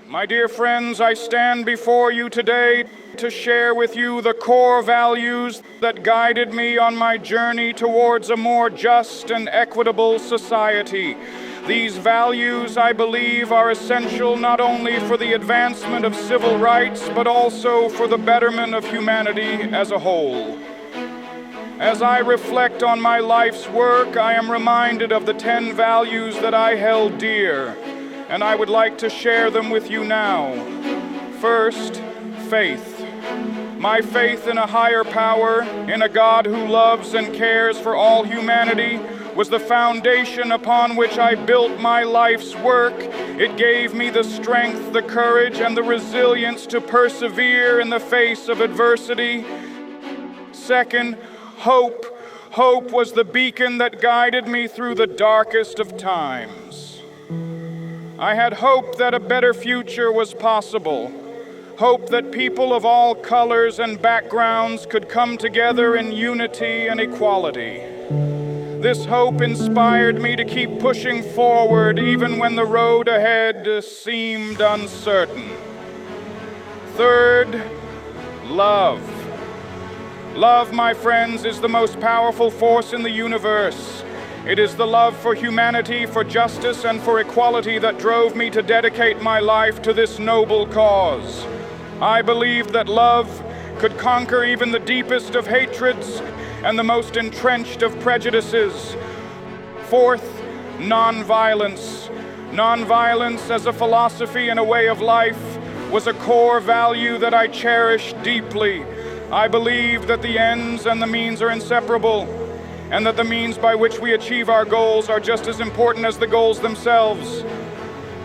My dear friends, I stand before you today to share with you the core values that guided me on my journey towards a more just and equitable society. These values, I believe, are essential not only for the advancement of civil rights, but also for the betterment of humanity as a whole. As I reflect on my life's work, I am reminded of the 10 values that I held dear, and I would like to share them with you now. First, faith. My faith in a higher power, in a God who loves and cares for all humanity, was the foundation upon which I built my life's work. It gave me the strength, the courage, and the resilience to persevere in the face of adversity. Second, hope. Hope was the beacon that guided me through the darkest of times. I had hope that a better future was possible. Hope that people of all colors and backgrounds could come together in unity and equality. This hope inspired me to keep pushing forward even when the road ahead seemed uncertain. Third, love. Love, my friends, is the most powerful force in the universe. It is the love for humanity, for justice, and for equality that drove me to dedicate my life to this noble cause. I believed that love could conquer even the deepest of hatreds and the most entrenched of prejudices. Fourth, nonviolence. Nonviolence as a philosophy and a way of life was a core value that I cherished deeply. I believed that the ends and the means are inseparable, and that the means by which we achieve our goals are just as important as the goals themselves.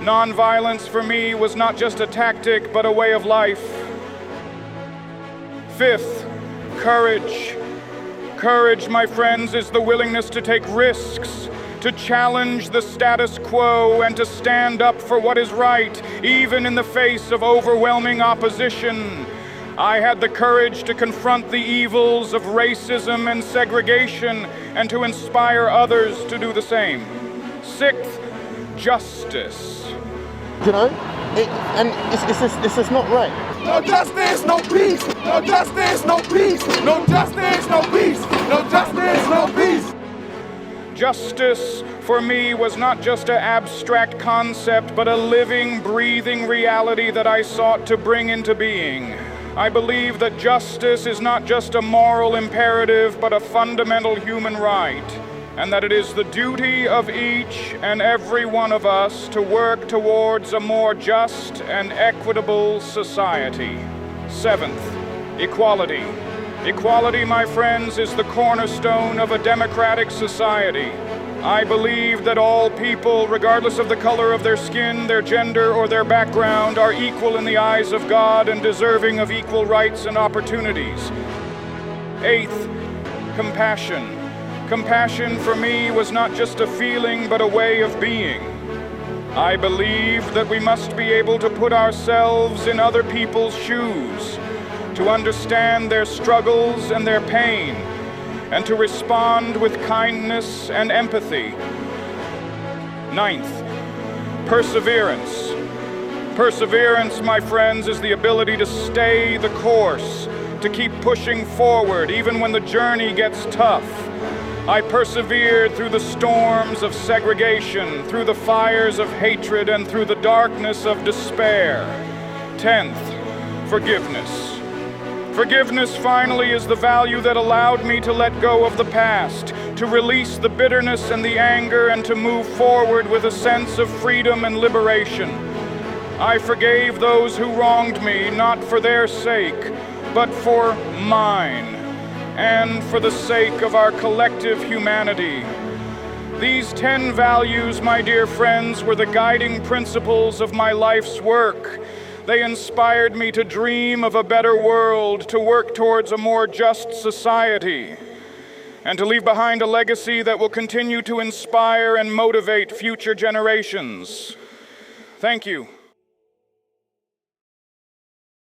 Nonviolence for me was not just a tactic, but a way of life. Fifth, courage. Courage, my friends, is the willingness to take risks, to challenge the status quo, and to stand up for what is right, even in the face of overwhelming opposition. I had the courage to confront the evils of racism and segregation and to inspire others to do the same. Sixth, justice. You know, it's just not right. No justice, no peace. No justice, no peace. No justice, no peace. No justice, no peace. Justice, for me, was not just an abstract concept, but a living, breathing reality that I sought to bring into being. I believe that justice is not just a moral imperative, but a fundamental human right, and that it is the duty of each and every one of us to work towards a more just and equitable society. Seventh, equality. Equality, my friends, is the cornerstone of a democratic society. I believe that all people, regardless of the color of their skin, their gender, or their background, are equal in the eyes of God and deserving of equal rights and opportunities. Eighth, compassion. Compassion for me was not just a feeling, but a way of being. I believe that we must be able to put ourselves in other people's shoes, to understand their struggles and their pain, and to respond with kindness and empathy. Ninth, perseverance. Perseverance, my friends, is the ability to stay the course, to keep pushing forward even when the journey gets tough. I persevered through the storms of segregation, through the fires of hatred, and through the darkness of despair. 10th, forgiveness. Forgiveness, finally, is the value that allowed me to let go of the past, to release the bitterness and the anger, and to move forward with a sense of freedom and liberation. I forgave those who wronged me, not for their sake, but for mine, and for the sake of our collective humanity. These 10 values, my dear friends, were the guiding principles of my life's work. They inspired me to dream of a better world, to work towards a more just society, and to leave behind a legacy that will continue to inspire and motivate future generations. Thank you.